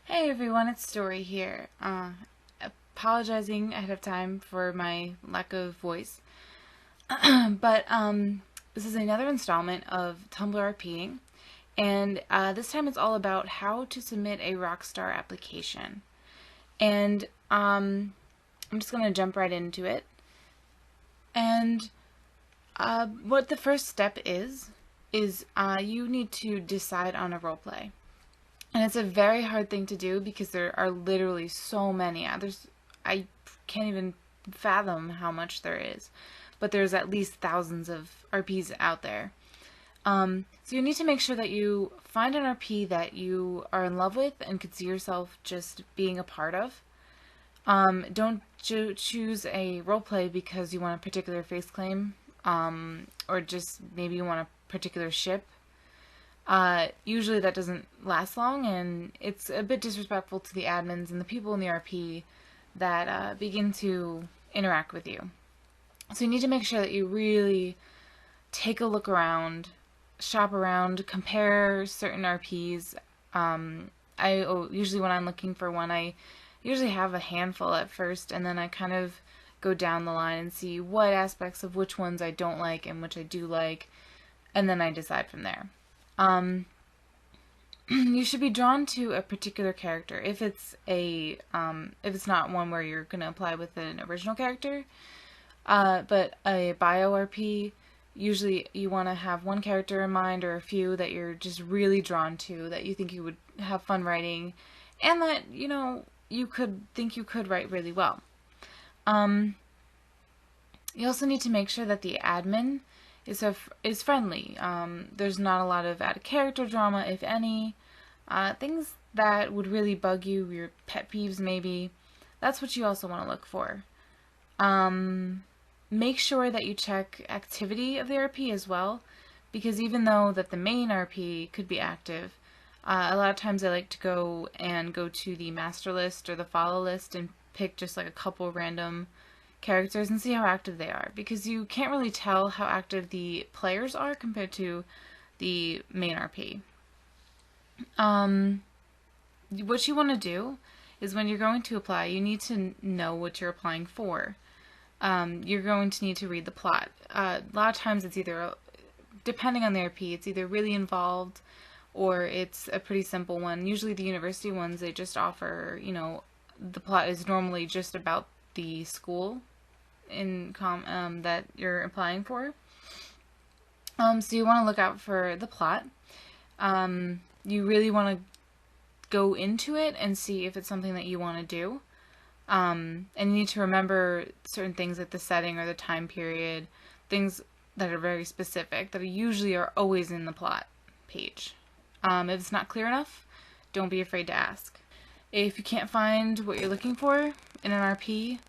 Hey everyone, it's Story here. Apologizing ahead of time for my lack of voice. but this is another installment of Tumblr RPing, and this time it's all about how to submit a Rockstar application. And I'm just going to jump right into it. And what the first step is you need to decide on a roleplay. And it's a very hard thing to do because there are literally so many. I can't even fathom how much there is. But there's at least thousands of RPs out there. So you need to make sure that you find an RP that you are in love with and could see yourself just being a part of. Don't choose a roleplay because you want a particular face claim, or just maybe you want a particular ship. Usually that doesn't last long, and it's a bit disrespectful to the admins and the people in the RP that begin to interact with you. So you need to make sure that you really take a look around, shop around, compare certain RPs. Usually when I'm looking for one, I usually have a handful at first, and then I kind of go down the line and see what aspects of which ones I don't like and which I do like, and then I decide from there. You should be drawn to a particular character if it's not one where you're going to apply with an original character. But a bio RP, usually you want to have one character in mind or a few that you're just really drawn to, that you think you would have fun writing, and that, you could write really well. You also need to make sure that the admin is friendly. There's not a lot of out of character drama, if any. Things that would really bug you, your pet peeves maybe. That's what you also want to look for. Make sure that you check activity of the RP as well, because even though that the main RP could be active, a lot of times I like to go to the master list or the follow list and pick just like a couple random characters and see how active they are, because you can't really tell how active the players are compared to the main RP. What you want to do is when you're going to apply, you need to know what you're applying for. You're going to need to read the plot. A lot of times it's either, depending on the RP, it's either really involved or it's a pretty simple one. Usually the university ones, they just offer, the plot is normally just about the school that you're applying for. So you want to look out for the plot. You really want to go into it and see if it's something that you want to do. And you need to remember certain things like the setting or the time period, things that are very specific, that usually are always in the plot page. If it's not clear enough, don't be afraid to ask. If you can't find what you're looking for in an RP,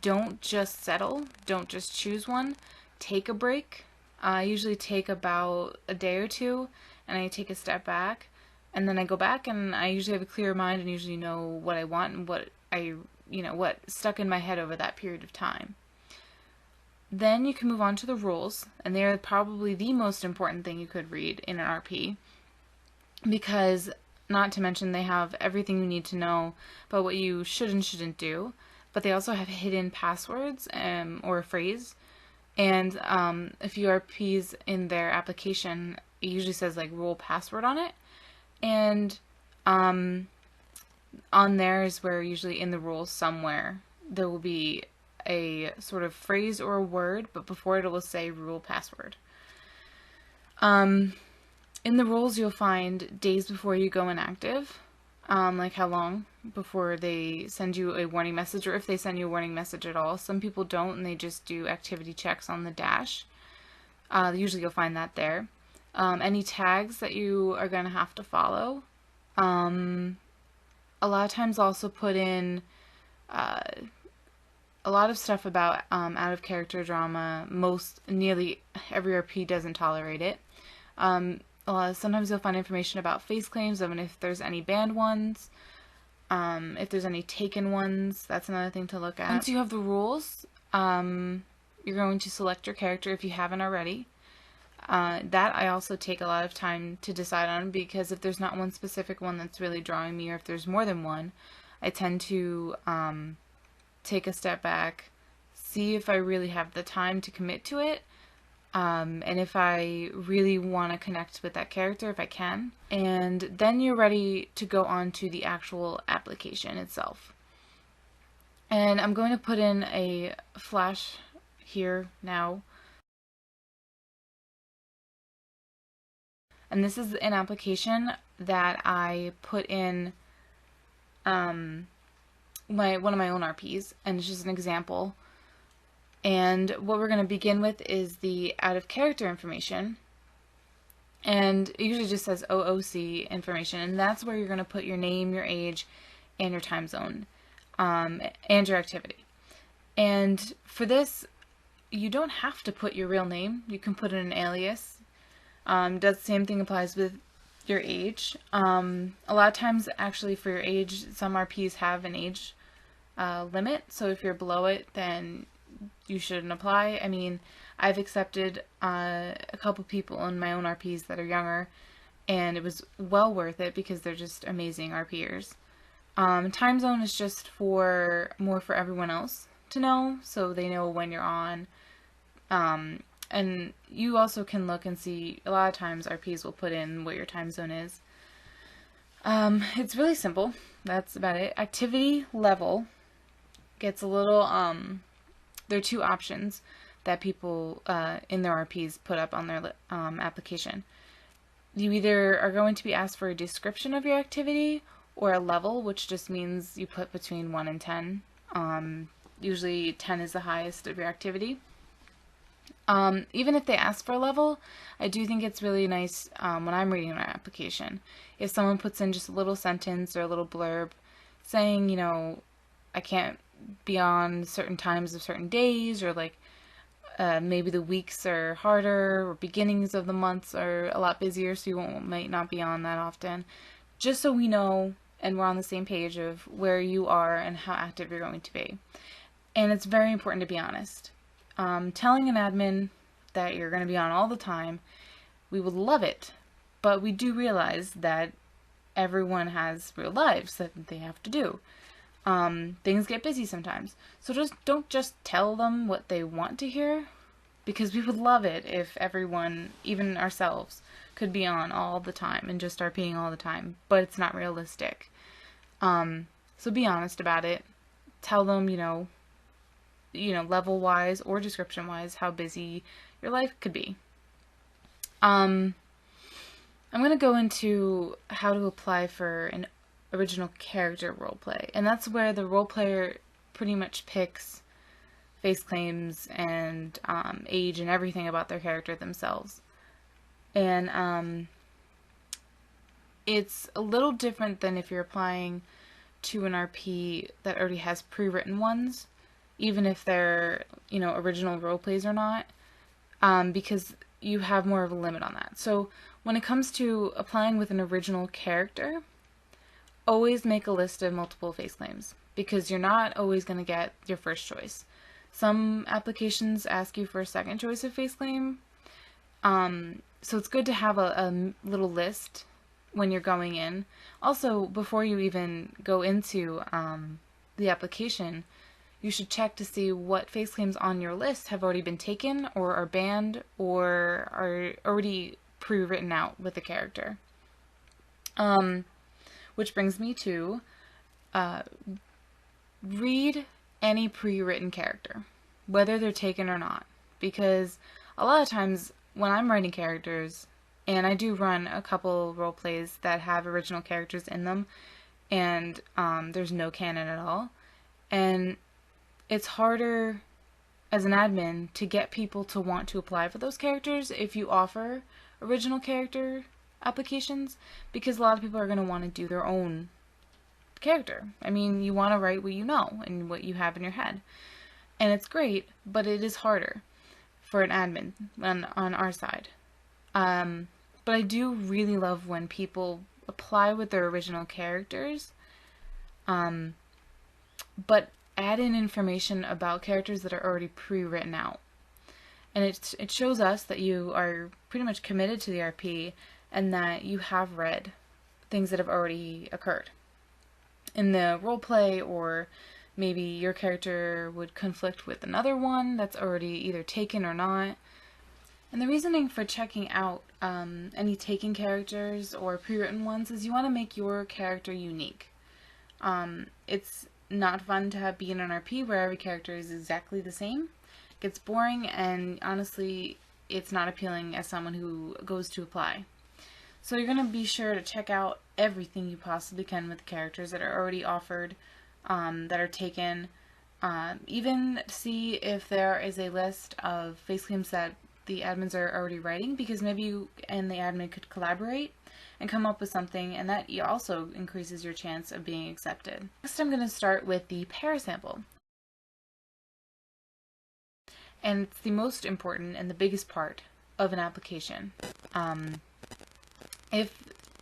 don't just settle. Don't just choose one. Take a break. I usually take about a day or two, and I take a step back, and then I go back, and I usually have a clearer mind and usually know what I want and what what stuck in my head over that period of time. Then you can move on to the rules, and they're probably the most important thing you could read in an RP, because not to mention they have everything you need to know about what you should and shouldn't do, but they also have hidden passwords or a phrase, and a few RPs in their application, it usually says like rule password on it, and on there is where usually in the rules somewhere there will be a sort of phrase or a word, but before it will say rule password. In the rules you'll find days before you go inactive, like how long before they send you a warning message, or if they send you a warning message at all. Some people don't, and they just do activity checks on the dash. Usually you'll find that there. Any tags that you are going to have to follow. A lot of times also put in a lot of stuff about out of character drama. Nearly every RP doesn't tolerate it. Sometimes you'll find information about face claims, and if there's any banned ones, if there's any taken ones. That's another thing to look at. Once you have the rules, you're going to select your character if you haven't already. That I also take a lot of time to decide on, because if there's not one specific one that's really drawing me, or if there's more than one, I tend to take a step back, see if I really have the time to commit to it, and if I really want to connect with that character, if I can. And then you're ready to go on to the actual application itself. And I'm going to put in a flash here now. And this is an application that I put in one of my own RPs, and it's just an example. And what we're going to begin with is the out of character information, and it usually just says OOC information, and that's where you're going to put your name, your age, and your time zone, and your activity. And for this, you don't have to put your real name. You can put in an alias. The same thing applies with your age. A lot of times, actually, for your age, some RPs have an age limit, so if you're below it, then you shouldn't apply. I mean, I've accepted a couple people in my own RPs that are younger, and it was well worth it because they're just amazing RPers. Time zone is just more for everyone else to know, so they know when you're on. And you also can look and see, a lot of times RPs will put in what your time zone is. It's really simple. That's about it. Activity level gets a little, there are two options that people in their RPs put up on their application. You either are going to be asked for a description of your activity, or a level, which just means you put between 1 and 10. Usually 10 is the highest of your activity. Even if they ask for a level, I do think it's really nice when I'm reading an application, if someone puts in just a little sentence or a little blurb saying, you know, I can't be on certain times of certain days, or like maybe the weeks are harder, or beginnings of the months are a lot busier, so you might not be on that often, just so we know and we're on the same page of where you are and how active you're going to be. And it's very important to be honest. Telling an admin that you're going to be on all the time, we would love it, but we do realize that everyone has real lives that they have to do. Things get busy sometimes, so don't just tell them what they want to hear, because we would love it if everyone, even ourselves, could be on all the time and just start being all the time, but it's not realistic. So be honest about it. Tell them, you know, level-wise or description-wise, how busy your life could be. I'm going to go into how to apply for an original character roleplay, and that's where the roleplayer pretty much picks face claims and age and everything about their character themselves. And it's a little different than if you're applying to an RP that already has pre-written ones, even if they're, you know, original role plays or not, because you have more of a limit on that. So when it comes to applying with an original character, always make a list of multiple face claims, because you're not always going to get your first choice. Some applications ask you for a second choice of face claim, so it's good to have a little list when you're going in. Also, before you even go into the application, you should check to see what face claims on your list have already been taken, or are banned, or are already pre-written out with the character. Which brings me to read any pre-written character, whether they're taken or not, because a lot of times when I'm writing characters, and I do run a couple role plays that have original characters in them, and there's no canon at all, and it's harder as an admin to get people to want to apply for those characters if you offer original character applications, because a lot of people are going to want to do their own character. I mean, you want to write what you know and what you have in your head, and it's great, but it is harder for an admin on our side. But I do really love when people apply with their original characters, but add in information about characters that are already pre-written out. And it shows us that you are pretty much committed to the RP and that you have read things that have already occurred in the role play, or maybe your character would conflict with another one that's already either taken or not. And the reasoning for checking out any taken characters or pre-written ones is you want to make your character unique. It's not fun to be in an RP where every character is exactly the same. It gets boring, and honestly, it's not appealing as someone who goes to apply. So you're going to be sure to check out everything you possibly can with characters that are already offered, that are taken. Even see if there is a list of face claims that the admins are already writing, because maybe you and the admin could collaborate and come up with something, and that also increases your chance of being accepted. Next, I'm going to start with the parasample. And it's the most important and the biggest part of an application. If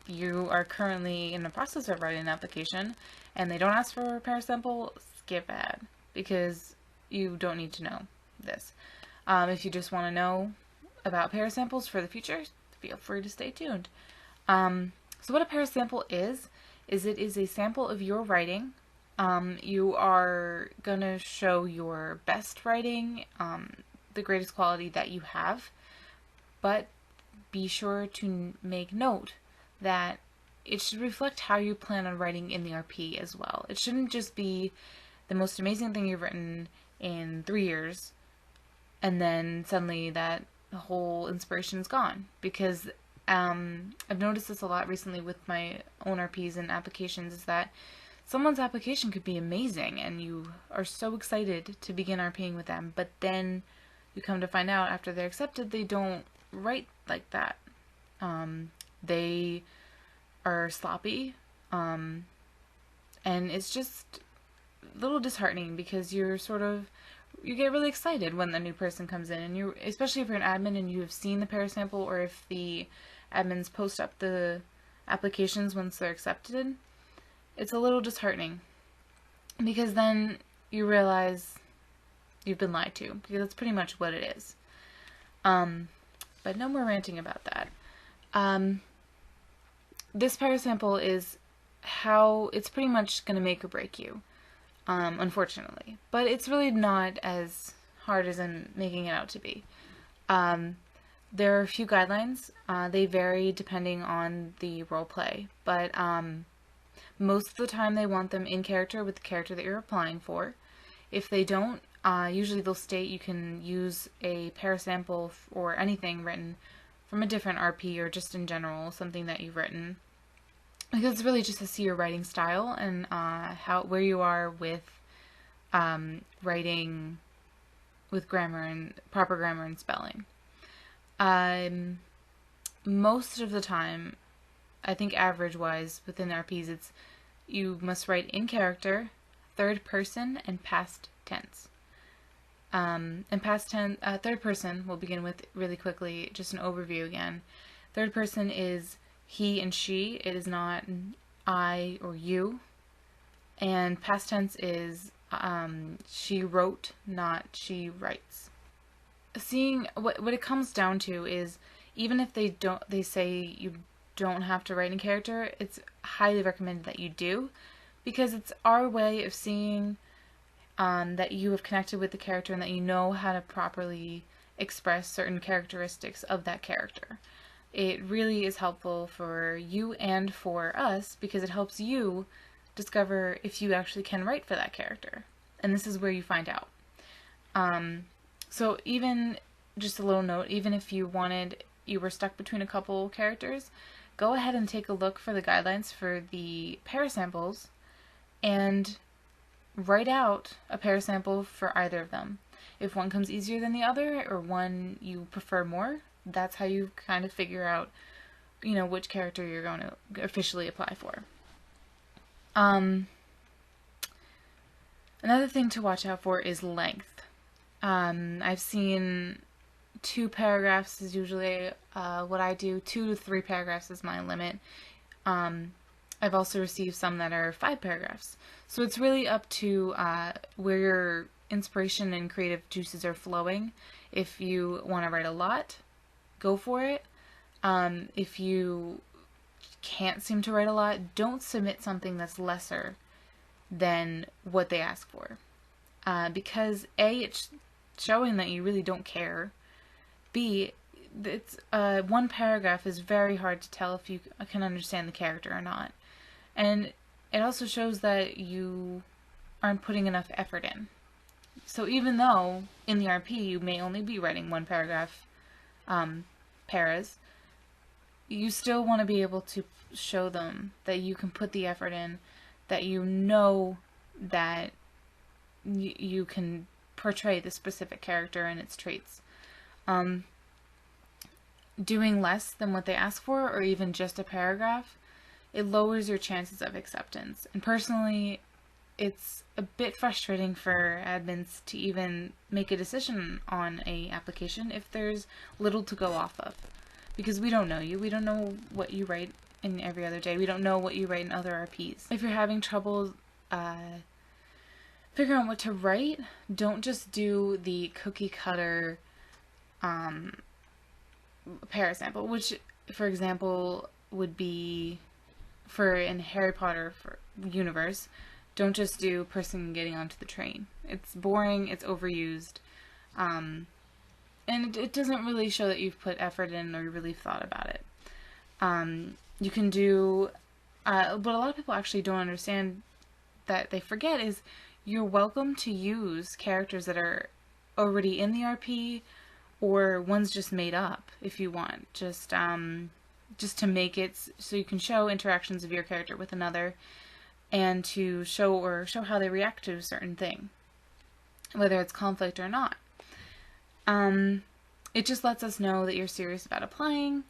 you are currently in the process of writing an application and they don't ask for a parasample, skip ahead, because you don't need to know this. If you just want to know about parasamples for the future, feel free to stay tuned. So what a parasample is it is a sample of your writing. You are going to show your best writing, the greatest quality that you have, but be sure to make note that it should reflect how you plan on writing in the RP as well. It shouldn't just be the most amazing thing you've written in 3 years and then suddenly that whole inspiration is gone, because I've noticed this a lot recently with my own RPs and applications, is that someone's application could be amazing and you are so excited to begin RPing with them, but then you come to find out after they're accepted they don't write like that. They are sloppy, and it's just a little disheartening, because you get really excited when the new person comes in, and especially if you're an admin and you have seen the parasample, or if the admins post up the applications once they're accepted, it's a little disheartening, because then you realize you've been lied to, because that's pretty much what it is. But no more ranting about that. This parasample is how it's pretty much going to make or break you, unfortunately. But it's really not as hard as I'm making it out to be. There are a few guidelines. They vary depending on the role play, but most of the time they want them in character with the character that you're applying for. If they don't, usually they'll state you can use a parasample or anything written from a different RP, or just in general something that you've written, because it's really just to see your writing style and where you are with writing with grammar and proper grammar and spelling. Most of the time, I think average-wise within RPs, it's you must write in character, third person, and past tense. And third person, we'll begin with really quickly, just an overview again. Third person is he and she. It is not I or you. And past tense is she wrote, not she writes. Seeing what it comes down to is, even if they say you don't have to write in character, it's highly recommended that you do, because it's our way of seeing that you have connected with the character and that you know how to properly express certain characteristics of that character. It really is helpful for you and for us, because it helps you discover if you actually can write for that character. And this is where you find out. So even, just a little note, even if you were stuck between a couple characters, go ahead and take a look for the guidelines for the parasamples and write out a parasample for either of them. If one comes easier than the other, or one you prefer more, that's how you kind of figure out, which character you're going to officially apply for. Another thing to watch out for is length. I've seen 2 paragraphs is usually what I do. 2 to 3 paragraphs is my limit. I've also received some that are 5 paragraphs. So it's really up to where your inspiration and creative juices are flowing. If you want to write a lot, go for it. If you can't seem to write a lot, don't submit something that's lesser than what they ask for. Because A, it's showing that you really don't care. B, it's one paragraph is very hard to tell if you can understand the character or not. And it also shows that you aren't putting enough effort in. So even though in the RP you may only be writing one paragraph paras, you still want to be able to show them that you can put the effort in, that you know that you can portray the specific character and its traits. Doing less than what they ask for, or even just a paragraph, it lowers your chances of acceptance. And personally, it's a bit frustrating for admins to even make a decision on a application if there's little to go off of. Because we don't know you. We don't know what you write in every other day. We don't know what you write in other RPs. If you're having trouble figuring out what to write, don't just do the cookie cutter para sample, which, for example, would be for in Harry Potter universe. Don't just do person getting onto the train. It's boring, it's overused, and it doesn't really show that you've put effort in or you really thought about it. You can do, what a lot of people actually don't understand that they forget is you're welcome to use characters that are already in the RP or ones just made up if you want. Just to make it so you can show interactions of your character with another, and to show how they react to a certain thing, whether it's conflict or not. It just lets us know that you're serious about applying.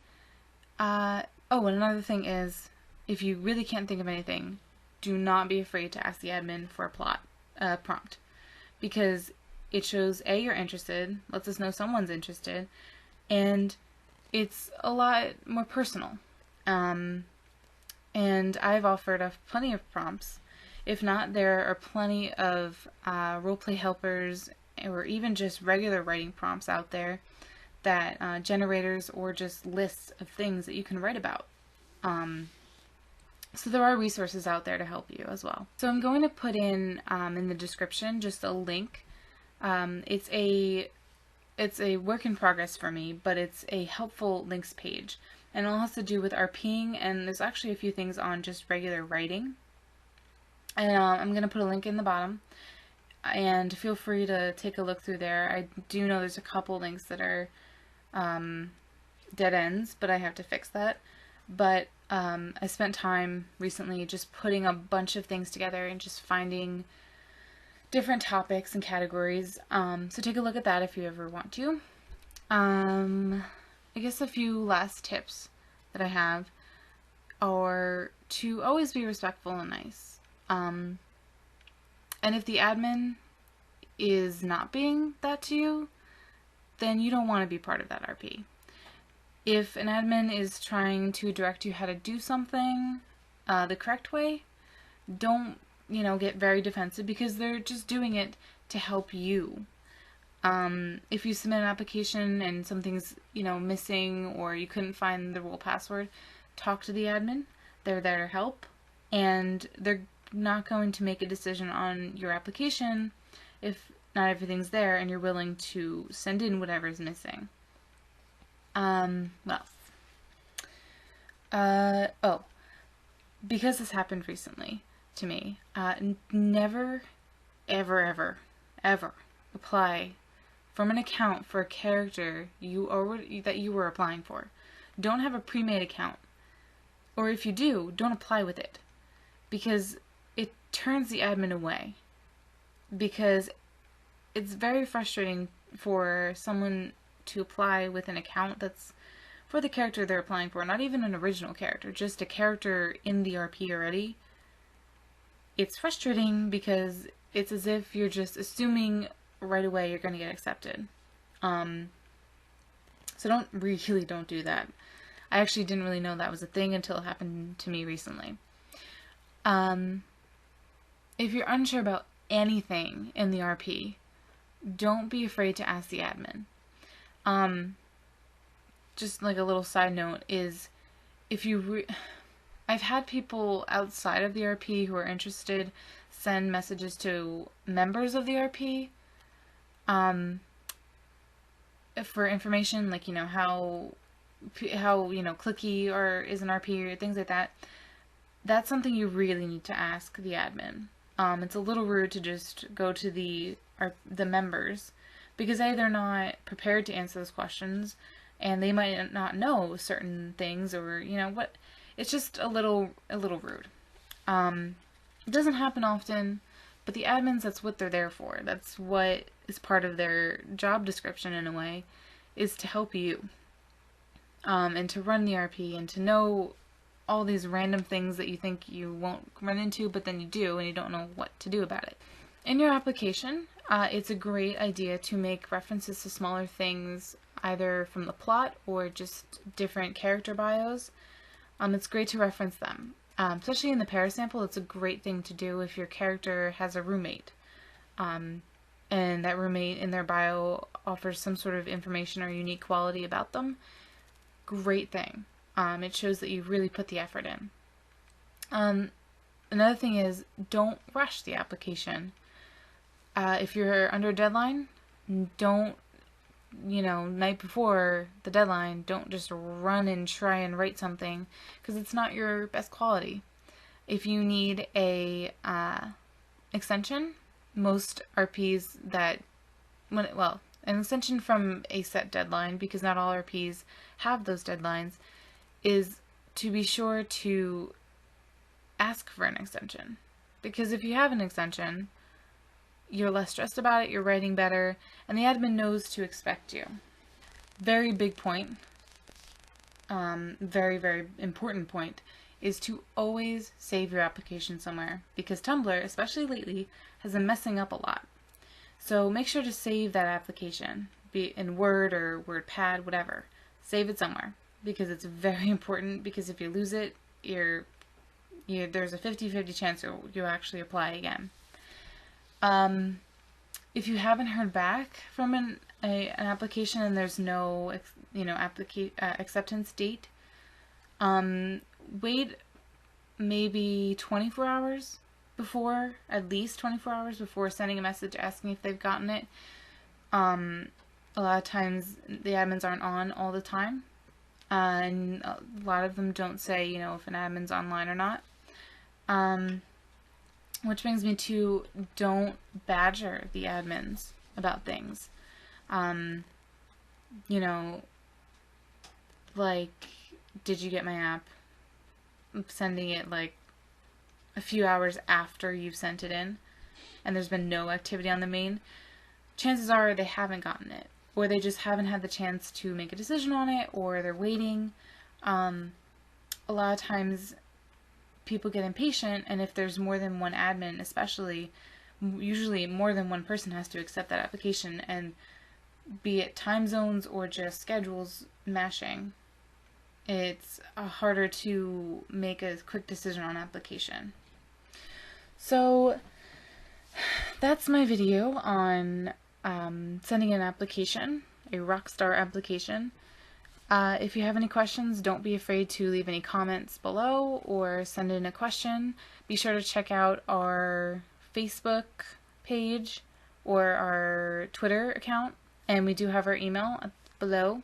Oh, and another thing is, if you really can't think of anything, do not be afraid to ask the admin for a prompt, because it shows A, you're interested, lets us know someone's interested, and it's a lot more personal. And I've offered up plenty of prompts. If not, there are plenty of roleplay helpers or even just regular writing prompts out there, that generators or just lists of things that you can write about. So there are resources out there to help you as well. So I'm going to put in the description just a link. It's a work in progress for me, but it's a helpful links page. And it all has to do with RPing, and there's actually a few things on just regular writing. And I'm going to put a link in the bottom, and feel free to take a look through there. I do know there's a couple links that are dead ends, but I have to fix that. But I spent time recently just putting a bunch of things together and just finding different topics and categories. So take a look at that if you ever want to. I guess a few last tips that I have are to always be respectful and nice. And if the admin is not being that to you, then you don't want to be part of that RP. If an admin is trying to direct you how to do something the correct way, don't, get very defensive, because they're just doing it to help you. If you submit an application and something's, missing, or you couldn't find the role password, talk to the admin. They're there to help, and they're not going to make a decision on your application if not everything's there and you're willing to send in whatever's missing. Because this happened recently to me, never, ever, ever apply from an account for a character that you were applying for. Don't have a pre-made account. Or if you do, don't apply with it, because it turns the admin away. Because it's very frustrating for someone to apply with an account that's for the character they're applying for, not even an original character, just a character in the RP already. It's frustrating because it's as if you're just assuming right away you're going to get accepted. So don't do that. I actually didn't really know that was a thing until it happened to me recently. If you're unsure about anything in the RP, don't be afraid to ask the admin. Just like a little side note is, if you I've had people outside of the RP who are interested send messages to members of the RP for information, like, how clicky or is an RP or things like that. That's something you really need to ask the admin. It's a little rude to just go to the members, because they're not prepared to answer those questions, and they might not know certain things, or what. It's just a little rude. It doesn't happen often, but the admins, that's what they're there for. That's what is part of their job description in a way, is to help you, and to run the RP, and to know all these random things that you think you won't run into, but then you do, and you don't know what to do about it. In your application, it's a great idea to make references to smaller things, either from the plot or just different character bios. It's great to reference them. Especially in the parasample, it's a great thing to do if your character has a roommate. And that roommate in their bio offers some sort of information or unique quality about them. Great thing. It shows that you really put the effort in. Another thing is, don't rush the application. If you're under a deadline, don't, night before the deadline, don't just run and try and write something, because it's not your best quality. If you need a extension, most RPs an extension from a set deadline, because not all RPs have those deadlines, is to be sure to ask for an extension. Because if you have an extension, you're less stressed about it, you're writing better, and the admin knows to expect you. Very big point, very, very important point, is to always save your application somewhere, because Tumblr, especially lately, has been messing up a lot. So make sure to save that application, be it in Word or WordPad, whatever. Save it somewhere, because it's very important, because if you lose it, there's a 50-50 chance you'll actually apply again. If you haven't heard back from an application and there's no acceptance date, wait maybe 24 hours before, at least 24 hours before sending a message asking if they've gotten it. A lot of times the admins aren't on all the time, and a lot of them don't say, if an admin's online or not. Which brings me to, don't badger the admins about things. Like, did you get my app? Sending it like a few hours after you've sent it in, and there's been no activity on the main. Chances are they haven't gotten it, or they just haven't had the chance to make a decision on it, or they're waiting. A lot of times people get impatient, and if there's more than one admin, especially, usually more than one person has to accept that application, and be it time zones or just schedules mashing, it's harder to make a quick decision on application. So that's my video on sending an application, a Rockstar application. If you have any questions, don't be afraid to leave any comments below or send in a question. Be sure to check out our Facebook page or our Twitter account, and we do have our email below.